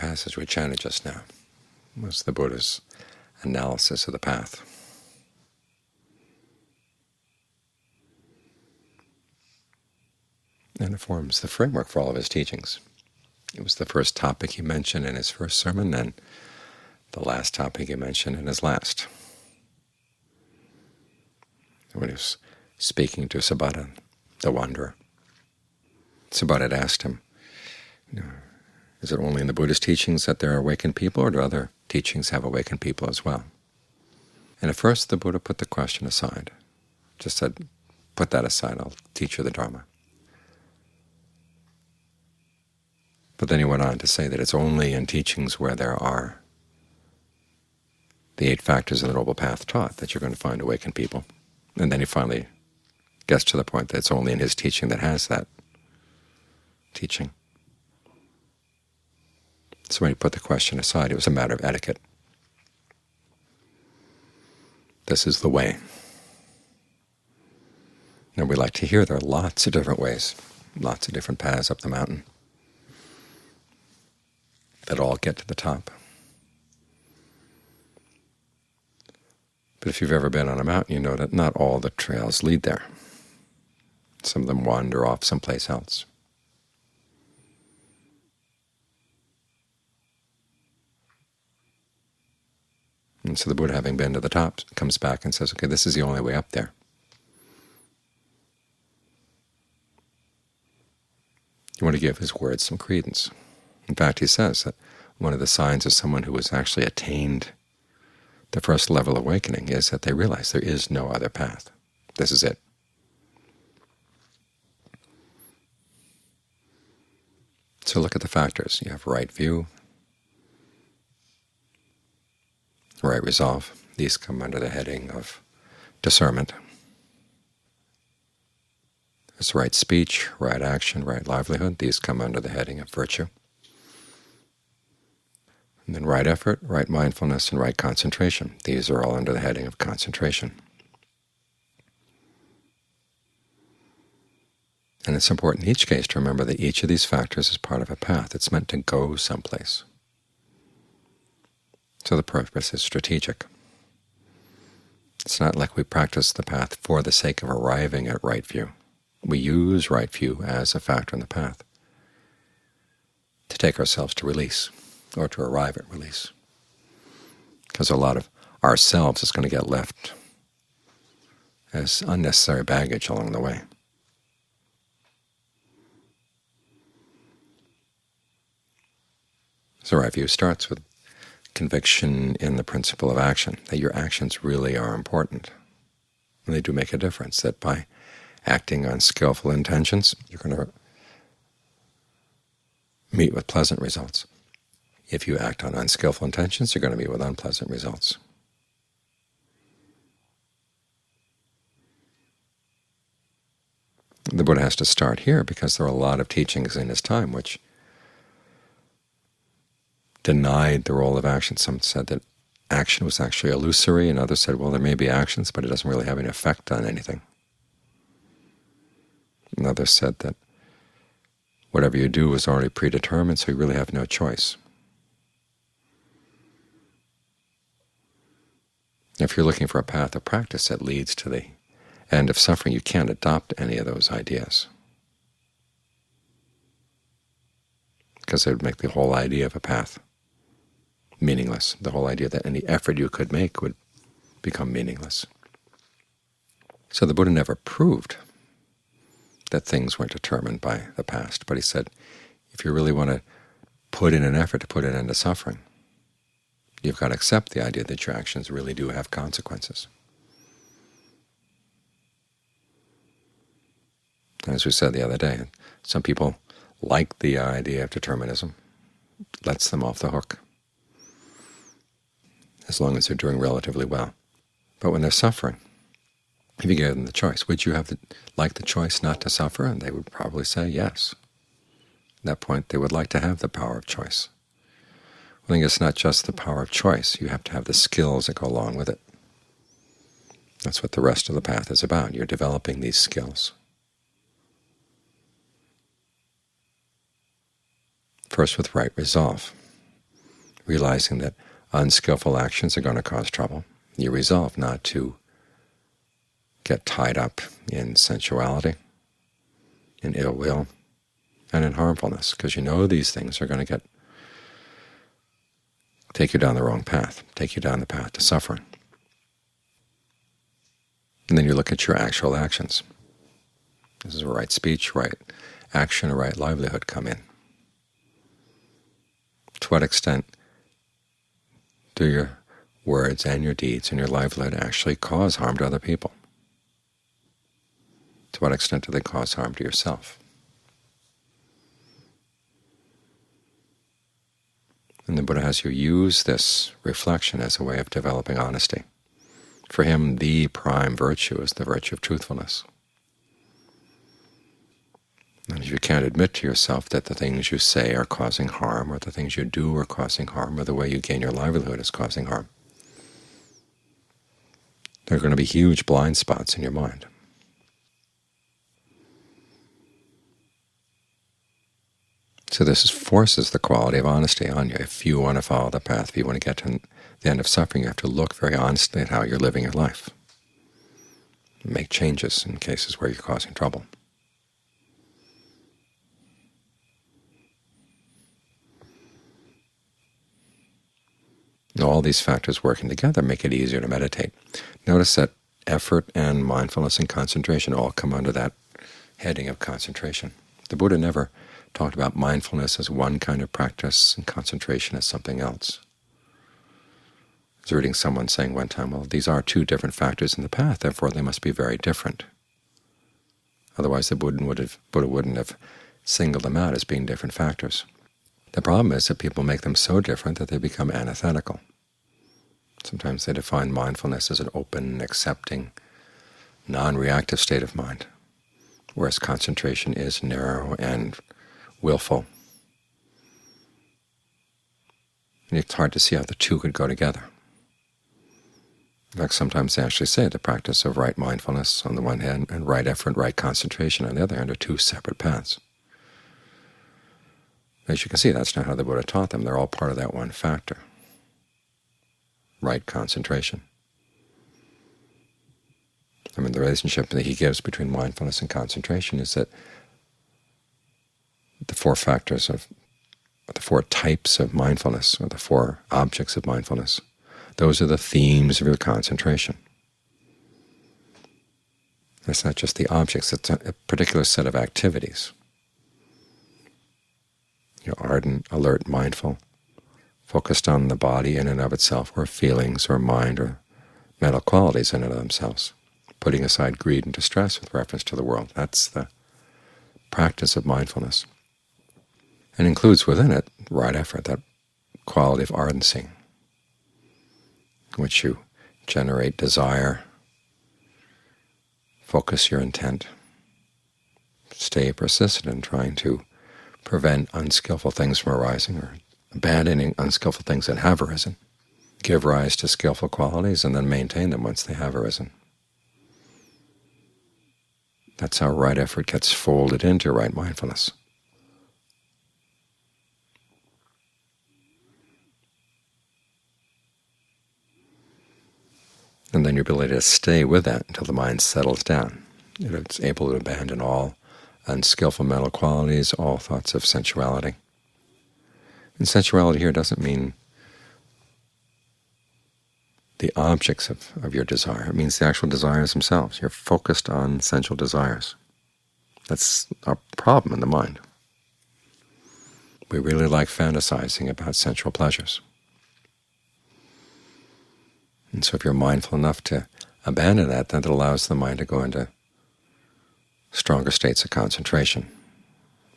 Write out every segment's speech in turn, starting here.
passage we chanted just now was the Buddha's analysis of the path. And it forms the framework for all of his teachings. It was the first topic he mentioned in his first sermon, and the last topic he mentioned in his last. When he was speaking to Sabata, the wanderer, Sabata had asked him, is it only in the Buddhist teachings that there are awakened people, or do other teachings have awakened people as well? And at first the Buddha put the question aside, just said, put that aside, I'll teach you the Dharma. But then he went on to say that it's only in teachings where there are the 8 factors of the Noble Path taught that you're going to find awakened people. And then he finally gets to the point that it's only in his teaching that has that teaching. So when he put the question aside, it was a matter of etiquette. This is the way. And we like to hear there are lots of different ways, lots of different paths up the mountain that all get to the top. But if you've ever been on a mountain, you know that not all the trails lead there. Some of them wander off someplace else. And so the Buddha, having been to the top, comes back and says, okay, this is the only way up there. You want to give his words some credence. In fact, he says that one of the signs of someone who has actually attained the first level of awakening is that they realize there is no other path. This is it. So look at the factors. You have right view, right resolve. These come under the heading of discernment. There's right speech, right action, right livelihood. These come under the heading of virtue. And then right effort, right mindfulness, and right concentration. These are all under the heading of concentration. And it's important in each case to remember that each of these factors is part of a path. It's meant to go someplace. So the purpose is strategic. It's not like we practice the path for the sake of arriving at right view. We use right view as a factor in the path to take ourselves to release, or to arrive at release, because a lot of ourselves is going to get left as unnecessary baggage along the way. So right view starts with conviction in the principle of action, that your actions really are important, and they do make a difference, that by acting on skillful intentions, you're going to meet with pleasant results. If you act on unskillful intentions, you're going to meet with unpleasant results. The Buddha has to start here because there are a lot of teachings in his time which denied the role of action. Some said that action was actually illusory, and others said, well, there may be actions, but it doesn't really have any effect on anything. And others said that whatever you do is already predetermined, so you really have no choice. If you're looking for a path of practice that leads to the end of suffering, you can't adopt any of those ideas, because it would make the whole idea of a path meaningless. The whole idea that any effort you could make would become meaningless. So the Buddha never proved that things weren't determined by the past, but he said, if you really want to put in an effort to put an end to suffering, you've got to accept the idea that your actions really do have consequences. As we said the other day, some people like the idea of determinism. It lets them off the hook, as long as they're doing relatively well. But when they're suffering, if you gave them the choice, would you like the choice not to suffer? And they would probably say yes. At that point, they would like to have the power of choice. I think it's not just the power of choice. You have to have the skills that go along with it. That's what the rest of the path is about. You're developing these skills. First with right resolve. realizing that unskillful actions are going to cause trouble. You resolve not to get tied up in sensuality, in ill will, and in harmfulness, because you know these things are going to take you down the wrong path, take you down the path to suffering. And then you look at your actual actions. This is where right speech, right action, or right livelihood come in. To what extent do your words and your deeds and your livelihood actually cause harm to other people? To what extent do they cause harm to yourself? And the Buddha has you use this reflection as a way of developing honesty. For him, the prime virtue is the virtue of truthfulness. And if you can't admit to yourself that the things you say are causing harm, or the things you do are causing harm, or the way you gain your livelihood is causing harm, there are going to be huge blind spots in your mind. So this forces the quality of honesty on you. If you want to follow the path, if you want to get to the end of suffering, you have to look very honestly at how you're living your life. Make changes in cases where you're causing trouble. And all these factors working together make it easier to meditate. Notice that effort and mindfulness and concentration all come under that heading of concentration. The Buddha never talked about mindfulness as one kind of practice and concentration as something else. I was reading someone saying one time, well, these are two different factors in the path, therefore they must be very different. Otherwise the Buddha wouldn't have singled them out as being different factors. The problem is that people make them so different that they become antithetical. Sometimes they define mindfulness as an open, accepting, non-reactive state of mind, whereas concentration is narrow and willful. And it's hard to see how the two could go together. In fact, sometimes they actually say the practice of right mindfulness on the one hand and right effort, right concentration on the other hand are two separate paths. As you can see, that's not how the Buddha taught them. They're all part of that one factor, right concentration. I mean, the relationship that he gives between mindfulness and concentration is that the four factors of the four types of mindfulness, or the four objects of mindfulness, those are the themes of your concentration. It's not just the objects, it's a particular set of activities. You're ardent, alert, mindful, focused on the body in and of itself, or feelings, or mind, or mental qualities in and of themselves, putting aside greed and distress with reference to the world. That's the practice of mindfulness, and includes within it right effort, that quality of ardency, in which you generate desire, focus your intent, stay persistent in trying to prevent unskillful things from arising, or abandoning unskillful things that have arisen, give rise to skillful qualities, and then maintain them once they have arisen. That's how right effort gets folded into right mindfulness. And then your ability to stay with that until the mind settles down. It's able to abandon all unskillful mental qualities, all thoughts of sensuality. And sensuality here doesn't mean the objects of your desire. It means the actual desires themselves. You're focused on sensual desires. That's our problem in the mind. We really like fantasizing about sensual pleasures. And so if you're mindful enough to abandon that, then it allows the mind to go into stronger states of concentration,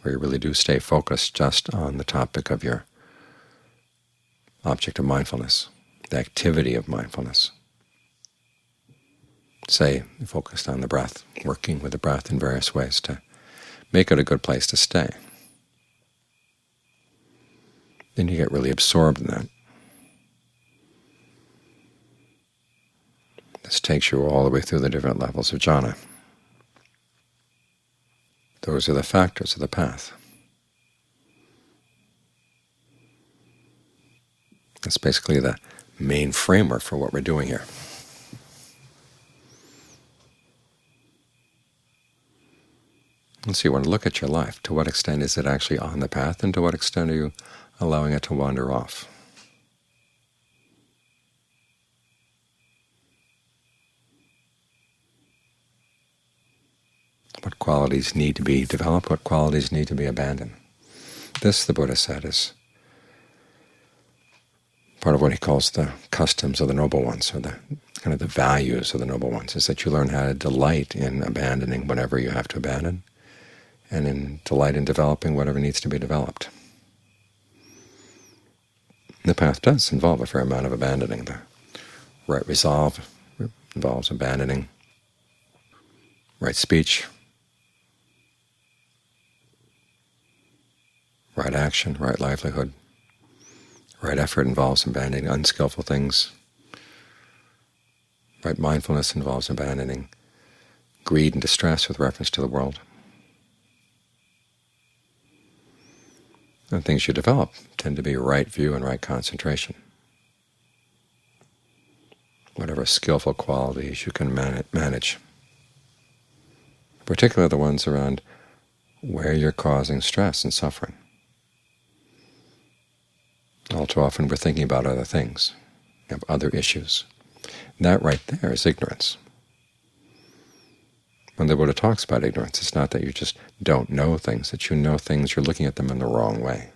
where you really do stay focused just on the topic of your object of mindfulness, the activity of mindfulness. Say, focused on the breath, working with the breath in various ways to make it a good place to stay. Then you get really absorbed in that. This takes you all the way through the different levels of jhana. Those are the factors of the path. That's basically the main framework for what we're doing here. And so you want to look at your life. To what extent is it actually on the path, and to what extent are you allowing it to wander off? What qualities need to be developed? What qualities need to be abandoned? This, the Buddha said, is part of what he calls the customs of the noble ones, or the kind of the values of the noble ones, is that you learn how to delight in abandoning whatever you have to abandon, and in delight in developing whatever needs to be developed. The path does involve a fair amount of abandoning. The right resolve involves abandoning right speech, right action, right livelihood. Right effort involves abandoning unskillful things. Right mindfulness involves abandoning greed and distress with reference to the world. And things you develop tend to be right view and right concentration. Whatever skillful qualities you can manage, particularly the ones around where you're causing stress and suffering. All too often we're thinking about other things, of other issues. That right there is ignorance. When the Buddha talks about ignorance, it's not that you just don't know things, that you know things, you're looking at them in the wrong way.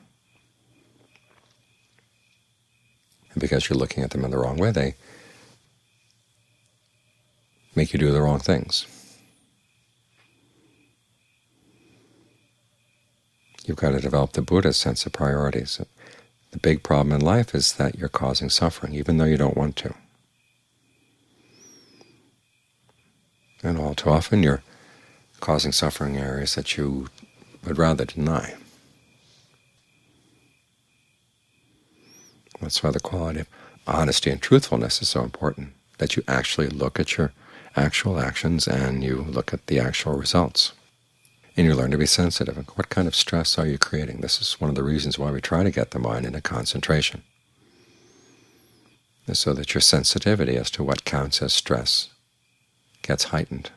And because you're looking at them in the wrong way, they make you do the wrong things. You've got to develop the Buddha's sense of priorities. The big problem in life is that you're causing suffering, even though you don't want to. And all too often you're causing suffering in areas that you would rather deny. That's why the quality of honesty and truthfulness is so important, that you actually look at your actual actions and you look at the actual results. And you learn to be sensitive. What kind of stress are you creating? This is one of the reasons why we try to get the mind into concentration, is so that your sensitivity as to what counts as stress gets heightened.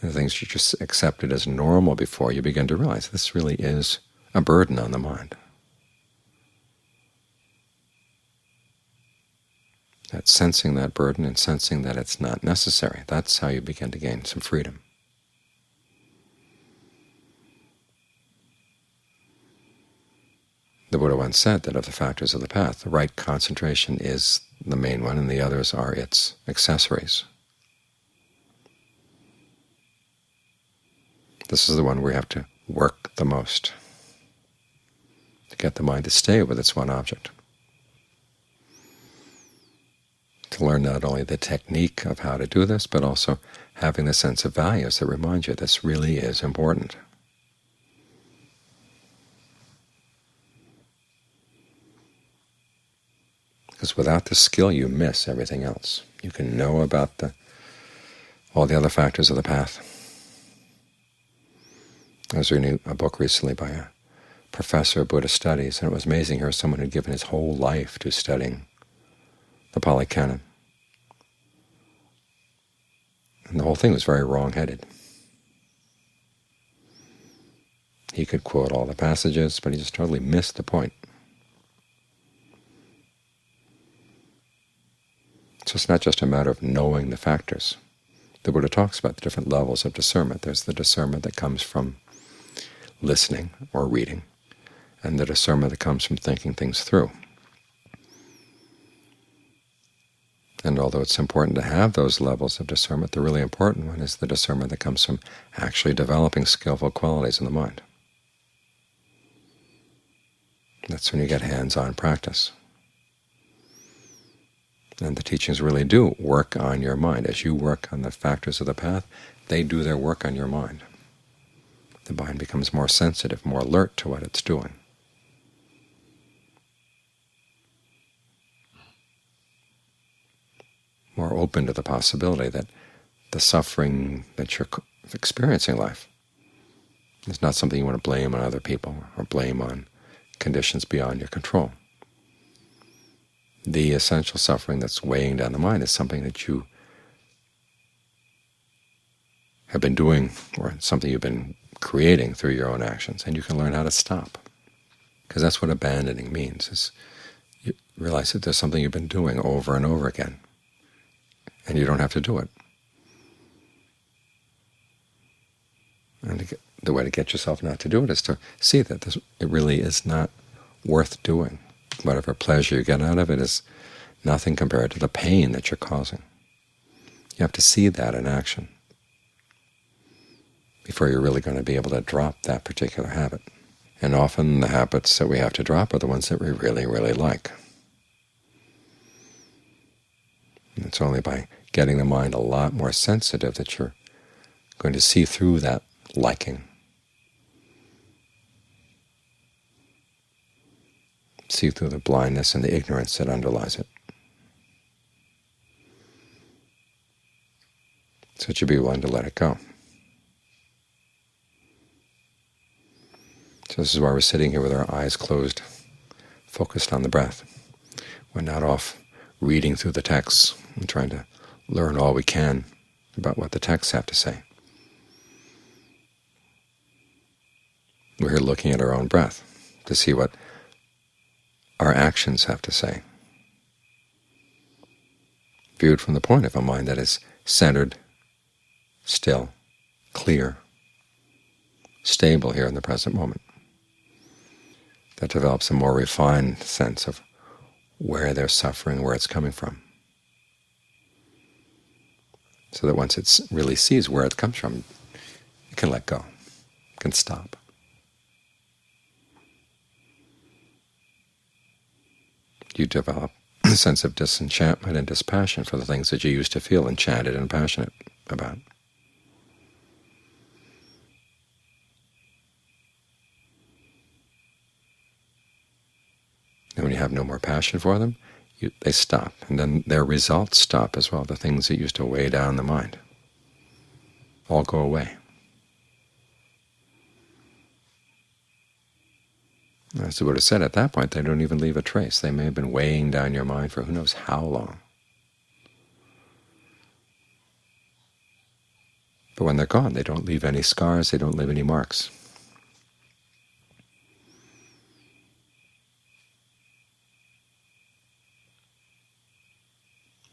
And the things you just accepted as normal before, you begin to realize this really is a burden on the mind. That sensing that burden and sensing that it's not necessary, that's how you begin to gain some freedom. The Buddha once said that of the factors of the path, the right concentration is the main one, and the others are its accessories. This is the one where you have to work the most to get the mind to stay with its one object, to learn not only the technique of how to do this, but also having the sense of values that remind you this really is important. Because without the skill, you miss everything else. You can know about all the other factors of the path. I was reading a book recently by a professor of Buddhist studies, and it was amazing. Here was someone who had given his whole life to studying the Pali Canon. And the whole thing was very wrong-headed. He could quote all the passages, but he just totally missed the point. So it's not just a matter of knowing the factors. The Buddha talks about the different levels of discernment. There's the discernment that comes from listening or reading, and the discernment that comes from thinking things through. And although it's important to have those levels of discernment, the really important one is the discernment that comes from actually developing skillful qualities in the mind. That's when you get hands-on practice. And the teachings really do work on your mind. As you work on the factors of the path, they do their work on your mind. The mind becomes more sensitive, more alert to what it's doing. More open to the possibility that the suffering that you're experiencing in life is not something you want to blame on other people or blame on conditions beyond your control. The essential suffering that's weighing down the mind is something that you have been doing, or something you've been creating through your own actions, and you can learn how to stop. Because that's what abandoning means, is you realize that there's something you've been doing over and over again, and you don't have to do it. And the way to get yourself not to do it is to see that it really is not worth doing. Whatever pleasure you get out of it is nothing compared to the pain that you're causing. You have to see that in action before you're really going to be able to drop that particular habit. And often the habits that we have to drop are the ones that we really, really like. And it's only by getting the mind a lot more sensitive that you're going to see through that liking. See through the blindness and the ignorance that underlies it. So that you'll be willing to let it go. So this is why we're sitting here with our eyes closed, focused on the breath. We're not off reading through the texts and trying to learn all we can about what the texts have to say. We're here looking at our own breath to see what our actions have to say, viewed from the point of a mind that is centered, still, clear, stable here in the present moment, that develops a more refined sense of where there's suffering, where it's coming from, so that once it really sees where it comes from, it can let go, it can stop. You develop a sense of disenchantment and dispassion for the things that you used to feel enchanted and passionate about. And when you have no more passion for them, they stop, and then their results stop as well. The things that used to weigh down the mind all go away. As the Buddha said, at that point they don't even leave a trace. They may have been weighing down your mind for who knows how long. But when they're gone, they don't leave any scars, they don't leave any marks.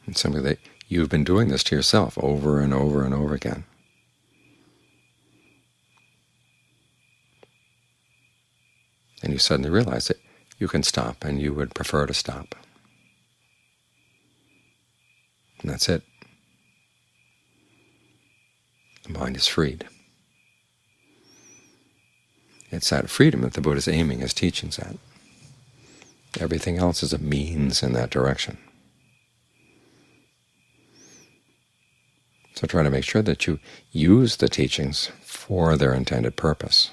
And something that you've been doing this to yourself over and over and over again. And you suddenly realize that you can stop, and you would prefer to stop. And that's it. The mind is freed. It's that freedom that the Buddha is aiming his teachings at. Everything else is a means in that direction. So try to make sure that you use the teachings for their intended purpose.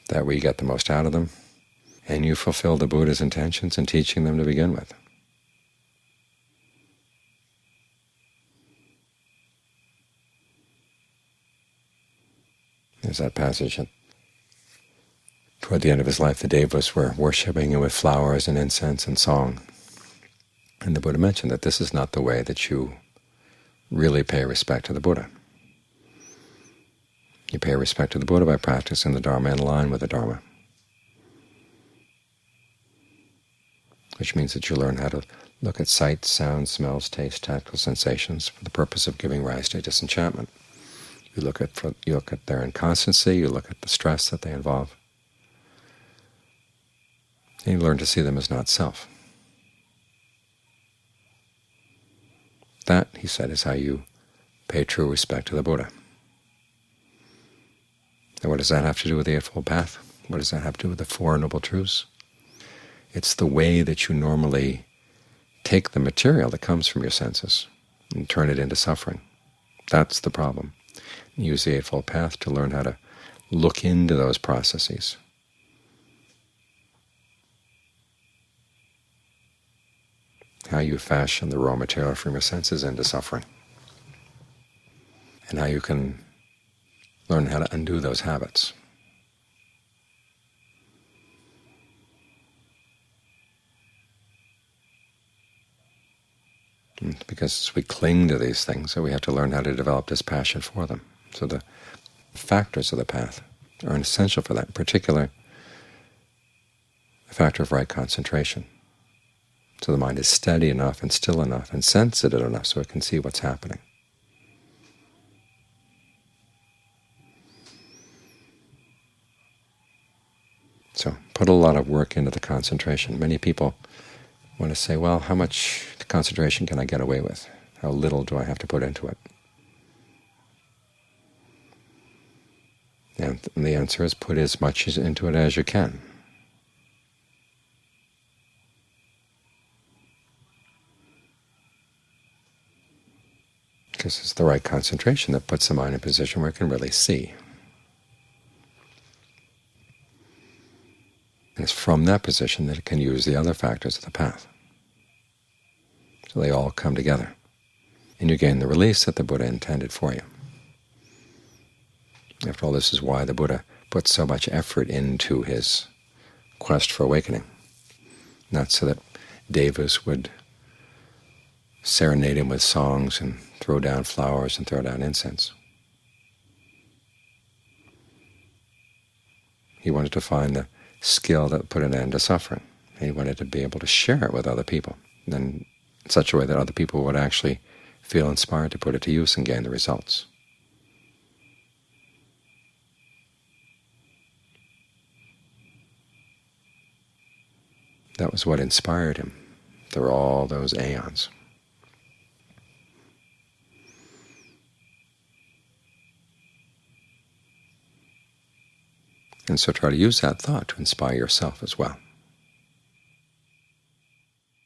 That way you get the most out of them, and you fulfill the Buddha's intentions in teaching them to begin with. There's that passage toward the end of his life, the devas were worshipping him with flowers and incense and song. And the Buddha mentioned that this is not the way that you really pay respect to the Buddha. You pay respect to the Buddha by practicing the Dharma in line with the Dharma, which means that you learn how to look at sights, sounds, smells, tastes, tactile sensations for the purpose of giving rise to disenchantment. You look at their inconstancy, you look at the stress that they involve, and you learn to see them as not self. That, he said, is how you pay true respect to the Buddha. And what does that have to do with the Eightfold Path? What does that have to do with the Four Noble Truths? It's the way that you normally take the material that comes from your senses and turn it into suffering. That's the problem. Use the Eightfold Path to learn how to look into those processes. How you fashion the raw material from your senses into suffering, and how you can learn how to undo those habits. Because we cling to these things, so we have to learn how to develop this passion for them. So the factors of the path are essential for that, in particular the factor of right concentration. So the mind is steady enough and still enough and sensitive enough so it can see what's happening. So put a lot of work into the concentration. Many people want to say, well, how much concentration can I get away with? How little do I have to put into it? And the answer is put as much into it as you can. Because it's the right concentration that puts the mind in a position where it can really see. And it's from that position that it can use the other factors of the path. So they all come together, and you gain the release that the Buddha intended for you. After all, this is why the Buddha put so much effort into his quest for awakening, not so that devas would serenade him with songs and throw down flowers and throw down incense. He wanted to find the skill that would put an end to suffering. He wanted to be able to share it with other people, and in such a way that other people would actually feel inspired to put it to use and gain the results. That was what inspired him through all those aeons. And so try to use that thought to inspire yourself as well.